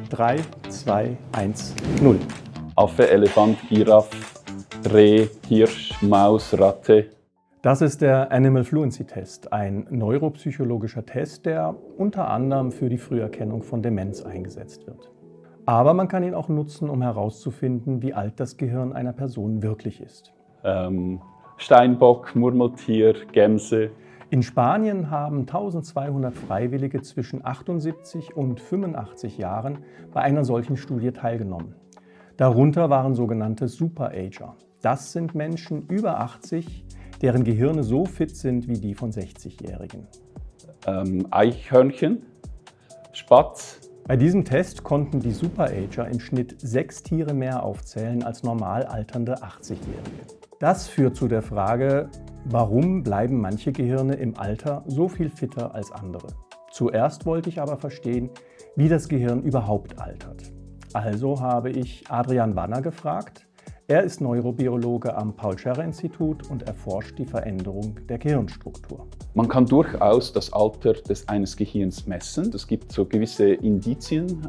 3, 2, 1, 0. Affe, Elefant, Giraffe, Reh, Hirsch, Maus, Ratte. Das ist der Animal Fluency Test, ein neuropsychologischer Test, der unter anderem für die Früherkennung von Demenz eingesetzt wird. Aber man kann ihn auch nutzen, um herauszufinden, wie alt das Gehirn einer Person wirklich ist. Steinbock, Murmeltier, Gämse. In Spanien haben 1200 Freiwillige zwischen 78 und 85 Jahren bei einer solchen Studie teilgenommen. Darunter waren sogenannte Superager. Das sind Menschen über 80, deren Gehirne so fit sind wie die von 60-Jährigen. Eichhörnchen, Spatz. Bei diesem Test konnten die Superager im Schnitt 6 Tiere mehr aufzählen als normal alternde 80-Jährige. Das führt zu der Frage, warum bleiben manche Gehirne im Alter so viel fitter als andere? Zuerst wollte ich aber verstehen, wie das Gehirn überhaupt altert. Also habe ich Adrian Wanner gefragt. Er ist Neurobiologe am Paul-Scherrer-Institut und erforscht die Veränderung der Gehirnstruktur. Man kann durchaus das Alter eines Gehirns messen. Es gibt so gewisse Indizien,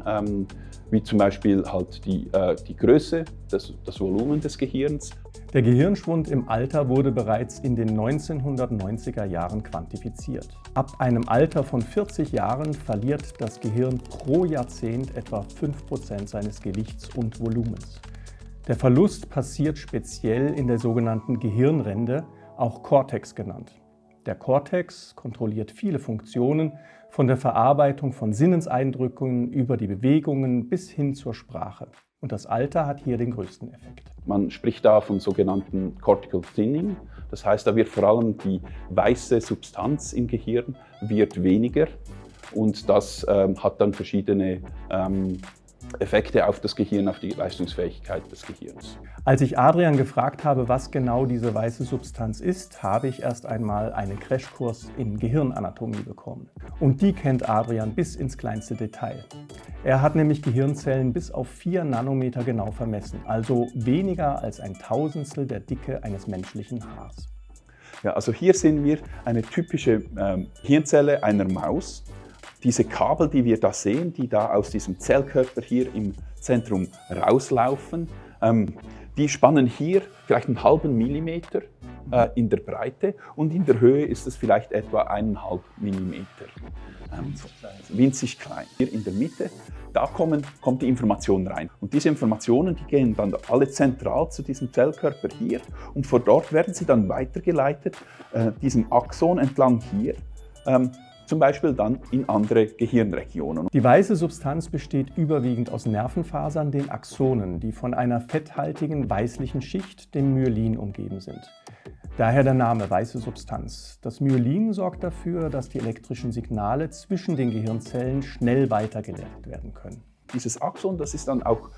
wie zum Beispiel halt die Größe, das Volumen des Gehirns. Der Gehirnschwund im Alter wurde bereits in den 1990er Jahren quantifiziert. Ab einem Alter von 40 Jahren verliert das Gehirn pro Jahrzehnt etwa 5% seines Gewichts und Volumens. Der Verlust passiert speziell in der sogenannten Gehirnrinde, auch Cortex genannt. Der Cortex kontrolliert viele Funktionen, von der Verarbeitung von Sinneseindrücken über die Bewegungen bis hin zur Sprache. Und das Alter hat hier den größten Effekt. Man spricht da von sogenannten Cortical Thinning. Das heißt, da wird vor allem die weiße Substanz im Gehirn wird weniger und das hat dann verschiedene Effekte auf das Gehirn, auf die Leistungsfähigkeit des Gehirns. Als ich Adrian gefragt habe, was genau diese weiße Substanz ist, habe ich erst einmal einen Crashkurs in Gehirnanatomie bekommen. Und die kennt Adrian bis ins kleinste Detail. Er hat nämlich Gehirnzellen bis auf 4 Nanometer genau vermessen, also weniger als ein Tausendstel der Dicke eines menschlichen Haars. Ja, also hier sehen wir eine typische Hirnzelle einer Maus. Diese Kabel, die wir da sehen, die da aus diesem Zellkörper hier im Zentrum rauslaufen, die spannen hier vielleicht einen halben Millimeter in der Breite und in der Höhe ist es vielleicht etwa 1,5 Millimeter. Winzig klein. Hier in der Mitte, da kommt die Information rein. Und diese Informationen, die gehen dann alle zentral zu diesem Zellkörper hier und von dort werden sie dann weitergeleitet, diesem Axon entlang hier, zum Beispiel dann in andere Gehirnregionen. Die weiße Substanz besteht überwiegend aus Nervenfasern, den Axonen, die von einer fetthaltigen weißlichen Schicht, dem Myelin, umgeben sind. Daher der Name weiße Substanz. Das Myelin sorgt dafür, dass die elektrischen Signale zwischen den Gehirnzellen schnell weitergeleitet werden können. Dieses Axon, das ist dann auch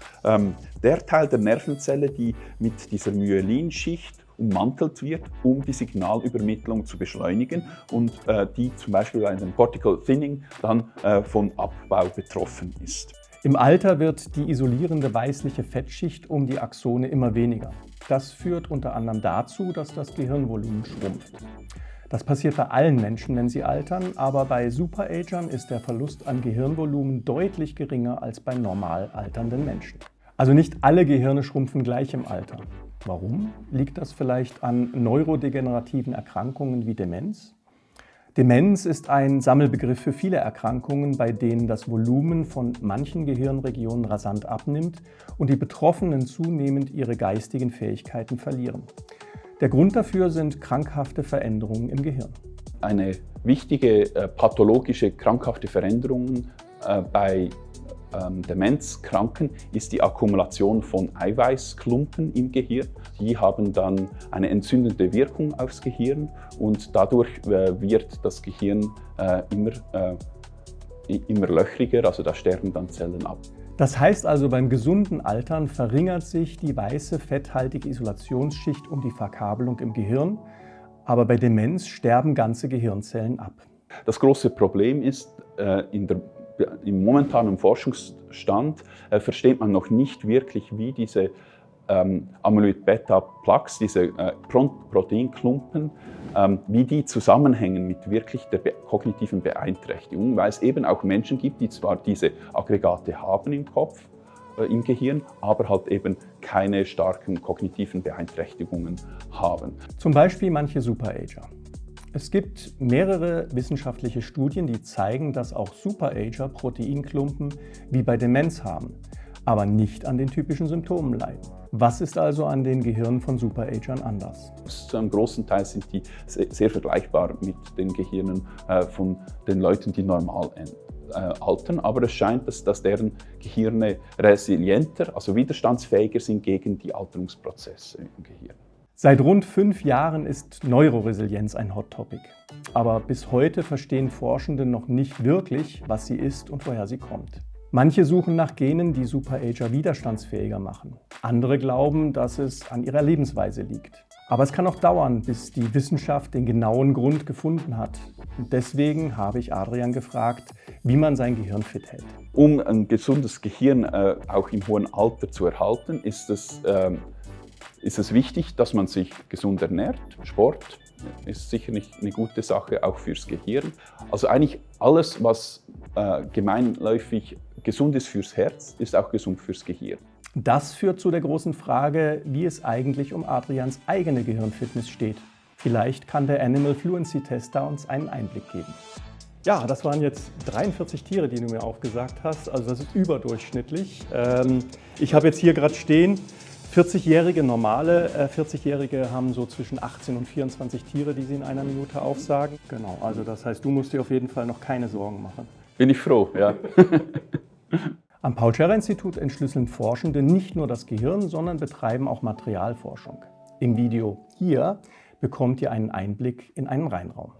der Teil der Nervenzelle, die mit dieser Myelinschicht ummantelt wird, um die Signalübermittlung zu beschleunigen und die zum Beispiel bei einem Cortical Thinning dann von Abbau betroffen ist. Im Alter wird die isolierende weißliche Fettschicht um die Axone immer weniger. Das führt unter anderem dazu, dass das Gehirnvolumen schrumpft. Das passiert bei allen Menschen, wenn sie altern, aber bei Superagern ist der Verlust an Gehirnvolumen deutlich geringer als bei normal alternden Menschen. Also nicht alle Gehirne schrumpfen gleich im Alter. Warum? Liegt das vielleicht an neurodegenerativen Erkrankungen wie Demenz? Demenz ist ein Sammelbegriff für viele Erkrankungen, bei denen das Volumen von manchen Gehirnregionen rasant abnimmt und die Betroffenen zunehmend ihre geistigen Fähigkeiten verlieren. Der Grund dafür sind krankhafte Veränderungen im Gehirn. Eine wichtige pathologische krankhafte Veränderung bei Demenzkranken ist die Akkumulation von Eiweißklumpen im Gehirn. Die haben dann eine entzündende Wirkung aufs Gehirn und dadurch wird das Gehirn immer löchriger, also da sterben dann Zellen ab. Das heißt also, beim gesunden Altern verringert sich die weiße fetthaltige Isolationsschicht um die Verkabelung im Gehirn, aber bei Demenz sterben ganze Gehirnzellen ab. Das große Problem ist, im momentanen Forschungsstand versteht man noch nicht wirklich, wie diese Amyloid-Beta-Plaques, diese Proteinklumpen, wie die zusammenhängen mit wirklich der kognitiven Beeinträchtigung, weil es eben auch Menschen gibt, die zwar diese Aggregate haben im Kopf, im Gehirn, aber halt eben keine starken kognitiven Beeinträchtigungen haben. Zum Beispiel manche Superager. Es gibt mehrere wissenschaftliche Studien, die zeigen, dass auch Superager Proteinklumpen wie bei Demenz haben, aber nicht an den typischen Symptomen leiden. Was ist also an den Gehirnen von Superagern anders? Zu einem großen Teil sind die sehr vergleichbar mit den Gehirnen von den Leuten, die normal altern, aber es scheint, dass deren Gehirne resilienter, also widerstandsfähiger sind gegen die Alterungsprozesse im Gehirn. Seit rund 5 Jahren ist Neuroresilienz ein Hot Topic. Aber bis heute verstehen Forschende noch nicht wirklich, was sie ist und woher sie kommt. Manche suchen nach Genen, die Superager widerstandsfähiger machen. Andere glauben, dass es an ihrer Lebensweise liegt. Aber es kann auch dauern, bis die Wissenschaft den genauen Grund gefunden hat. Und deswegen habe ich Adrian gefragt, wie man sein Gehirn fit hält. Um ein gesundes Gehirn auch im hohen Alter zu erhalten, ist es wichtig, dass man sich gesund ernährt. Sport ist sicherlich eine gute Sache, auch fürs Gehirn. Also eigentlich alles, was gemeinläufig gesund ist fürs Herz, ist auch gesund fürs Gehirn. Das führt zu der großen Frage, wie es eigentlich um Adrians eigene Gehirnfitness steht. Vielleicht kann der Animal Fluency Test da uns einen Einblick geben. Ja, das waren jetzt 43 Tiere, die du mir aufgesagt hast. Also das ist überdurchschnittlich. Ich habe jetzt hier gerade stehen, 40-jährige normale 40-jährige haben so zwischen 18 und 24 Tiere, die sie in einer Minute aufsagen. Genau, also das heißt, du musst dir auf jeden Fall noch keine Sorgen machen. Bin ich froh, ja. Am Paul-Scherrer-Institut entschlüsseln Forschende nicht nur das Gehirn, sondern betreiben auch Materialforschung. Im Video hier bekommt ihr einen Einblick in einen Reinraum.